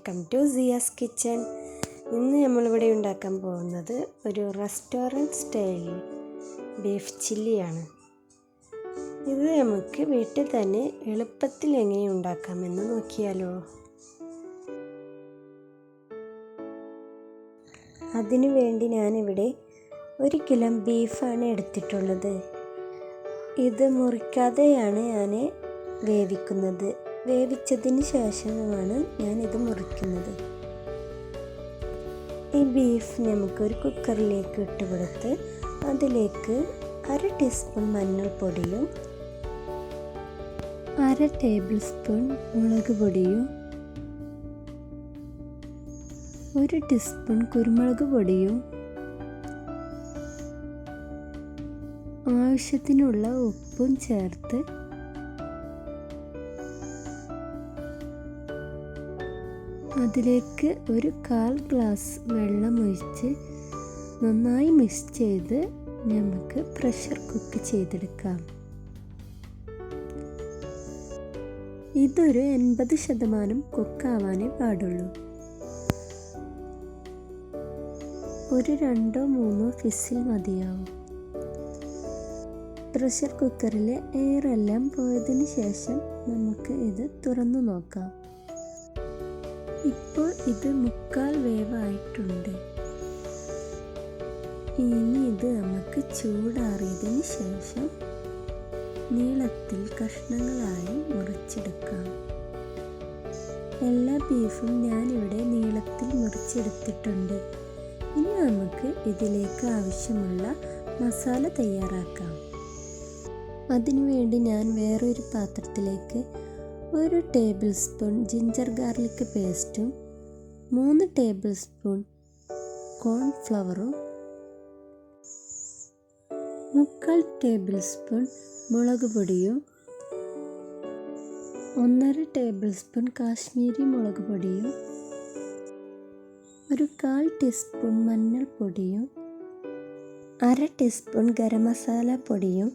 Welcome to Ciaz kitchen. ഇന്ന് നമ്മളിവിടെ ഉണ്ടാക്കാൻ പോകുന്നത് ഒരു റെസ്റ്റോറൻറ്റ് സ്റ്റൈൽ ബീഫ് ചില്ലിയാണ്. ഇത് നമുക്ക് വീട്ടിൽ തന്നെ എളുപ്പത്തിൽ എങ്ങനെ ഉണ്ടാക്കാമെന്ന് നോക്കിയാലോ. അതിനു വേണ്ടി ഞാനിവിടെ 1 കിലോ ബീഫാണ് എടുത്തിട്ടുള്ളത്. ഇത് മുറിക്കാതെയാണ് ഞാൻ വേവിക്കുന്നത്. വേവിച്ചതിന് ശേഷമാണ് ഞാനിത് മുറിക്കുന്നത്. ഈ ബീഫ് നമുക്കൊരു കുക്കറിലേക്ക് ഇട്ട് കൊടുത്ത് അതിലേക്ക് 1/2 ടീസ്പൂൺ മഞ്ഞൾപ്പൊടിയും 1/2 ടേബിൾ സ്പൂൺ മുളക് പൊടിയും 1 ടീസ്പൂൺ കുരുമുളക് പൊടിയും ആവശ്യത്തിനുള്ള ഉപ്പും ചേർത്ത് അതിലേക്ക് 1/4 ഗ്ലാസ് വെള്ളം ഒഴിച്ച് നന്നായി മിക്സ് ചെയ്ത് നമുക്ക് പ്രഷർ കുക്ക് ചെയ്തെടുക്കാം. ഇതൊരു 80% കുക്കാവാനേ പാടുള്ളൂ. ഒരു 2-3 വിസിൽ മതിയാവും. പ്രഷർ കുക്കറിലെ എയറെല്ലാം പോയതിന് ശേഷം നമുക്ക് ഇത് തുറന്നു നോക്കാം. ഇപ്പോൾ ഇത് 1/4 വേവായിട്ടുണ്ട്. ഇനി ഇത് നമുക്ക് ചൂടാറിയതിന് ശേഷം നീളത്തിൽ കഷ്ണങ്ങളായി മുറിച്ചെടുക്കാം. എല്ലാ ബീഫും ഞാനിവിടെ നീളത്തിൽ മുറിച്ചെടുത്തിട്ടുണ്ട്. ഇനി നമുക്ക് ഇതിലേക്ക് ആവശ്യമുള്ള മസാല തയ്യാറാക്കാം. അതിനുവേണ്ടി ഞാൻ വേറൊരു പാത്രത്തിലേക്ക് 1 ടേബിൾ സ്പൂൺ ജിഞ്ചർ ഗാർലിക് പേസ്റ്റും 3 ടേബിൾ സ്പൂൺ കോൺഫ്ലവറും 3/4 ടേബിൾ സ്പൂൺ മുളക് പൊടിയും 1/2 ടേബിൾ സ്പൂൺ കാശ്മീരി മുളക് പൊടിയും 1/4 ടീസ്പൂൺ മഞ്ഞൾപ്പൊടിയും 1/2 ടീസ്പൂൺ ഗരം മസാല പൊടിയും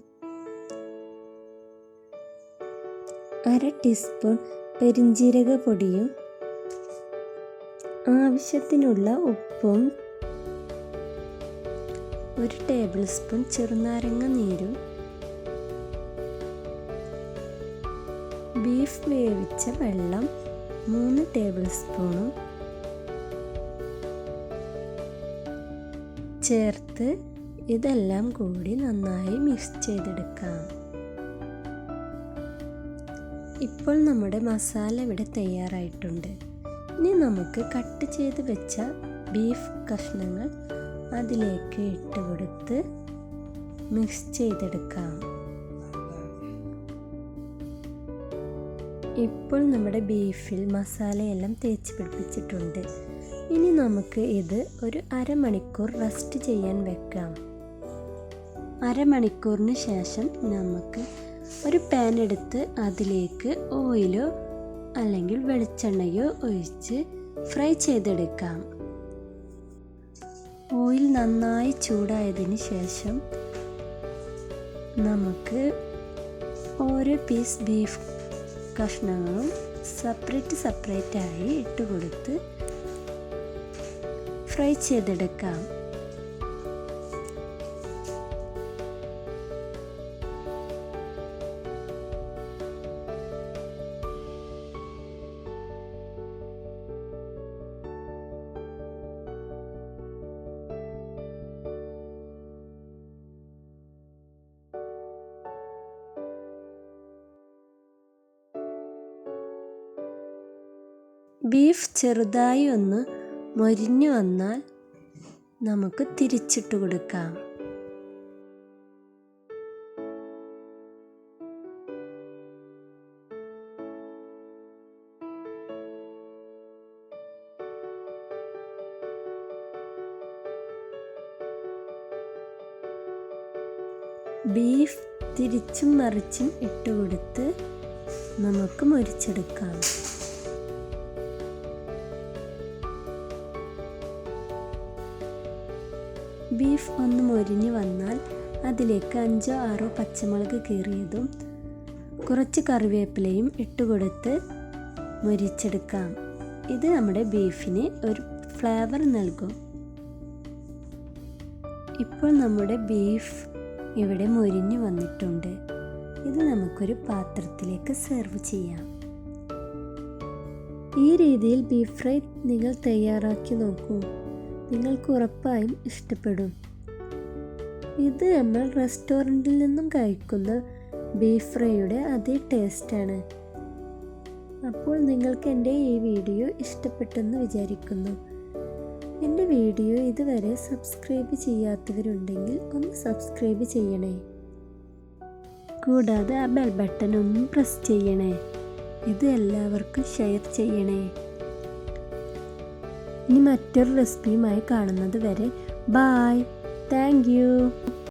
1/2 ടീസ്പൂൺ പെരിഞ്ജീരക പൊടിയും ആവശ്യത്തിനുള്ള ഉപ്പും 1 ടേബിൾ സ്പൂൺ ചെറുനാരങ്ങ നീരും ബീഫ് വേവിച്ച വെള്ളം 3 ടേബിൾ സ്പൂണും ചേർത്ത് ഇതെല്ലാം കൂടി നന്നായി മിക്സ് ചെയ്തെടുക്കാം. ഇപ്പോൾ നമ്മുടെ മസാല ഇവിടെ തയ്യാറായിട്ടുണ്ട്. ഇനി നമുക്ക് കട്ട് ചെയ്ത് വെച്ച ബീഫ് കഷ്ണങ്ങൾ അതിലേക്ക് ഇട്ട് കൊടുത്ത് മിക്സ് ചെയ്തെടുക്കാം. ഇപ്പോൾ നമ്മുടെ ബീഫിൽ മസാലയെല്ലാം തേച്ച് പിടിപ്പിച്ചിട്ടുണ്ട്. ഇനി നമുക്ക് ഇത് ഒരു 1/2 മണിക്കൂർ റെസ്റ്റ് ചെയ്യാൻ വെക്കാം. 1/2 മണിക്കൂറിന് ശേഷം നമുക്ക് ഒരു പാൻ എടുത്ത് അതിലേക്ക് ഓയിലോ അല്ലെങ്കിൽ വെളിച്ചെണ്ണയോ ഒഴിച്ച് ഫ്രൈ ചെയ്തെടുക്കാം. ഓയിൽ നന്നായി ചൂടായതിന് ശേഷം നമുക്ക് ഓരോ പീസ് ബീഫ് കഷ്ണങ്ങളും സെപ്പറേറ്റ് ആയി ഇട്ട് കൊടുത്ത് ഫ്രൈ ചെയ്തെടുക്കാം. ബീഫ് ചെറുതായി ഒന്ന് മൊരിഞ്ഞു വന്നാൽ നമുക്ക് തിരിച്ചിട്ട് കൊടുക്കാം. ബീഫ് തിരിച്ചും മറിച്ചും ഇട്ടുകൊടുത്ത് നമുക്ക് മൊരിച്ചെടുക്കാം. ബീഫ് ഒന്ന് മൊരിഞ്ഞു വന്നാൽ അതിലേക്ക് 5-6 പച്ചമുളക് കീറിയതും കുറച്ച് കറിവേപ്പിലയും ഇട്ടുകൊടുത്ത് മൊരിച്ചെടുക്കാം. ഇത് നമ്മുടെ ബീഫിന് ഒരു ഫ്ലേവർ നൽകും. ഇപ്പോൾ നമ്മുടെ ബീഫ് ഇവിടെ മൊരിഞ്ഞു വന്നിട്ടുണ്ട്. ഇത് നമുക്കൊരു പാത്രത്തിലേക്ക് സെർവ് ചെയ്യാം. ഈ രീതിയിൽ ബീഫ് ഫ്രൈ നിങ്ങൾ തയ്യാറാക്കി നോക്കൂ. നിങ്ങൾക്ക് ഉറപ്പായും ഇഷ്ടപ്പെടും. ഇത് നമ്മൾ റെസ്റ്റോറൻറ്റിൽ നിന്നും കഴിക്കുന്ന ബീഫ് ഫ്രൈയുടെ അതേ ടേസ്റ്റാണ്. അപ്പോൾ നിങ്ങൾക്ക് എൻ്റെ ഈ വീഡിയോ ഇഷ്ടപ്പെട്ടെന്ന് വിചാരിക്കുന്നു. എൻ്റെ വീഡിയോ ഇതുവരെ സബ്സ്ക്രൈബ് ചെയ്യാത്തവരുണ്ടെങ്കിൽ ഒന്ന് സബ്സ്ക്രൈബ് ചെയ്യണേ. കൂടാതെ ആ ബെൽ ബട്ടൺ ഒന്ന് പ്രസ് ചെയ്യണേ. ഇത് എല്ലാവർക്കും ഷെയർ ചെയ്യണേ. ഇനി മറ്റൊരു റെസിപ്പിയുമായി കാണുന്നത് വരെ ബായ്. Thank you.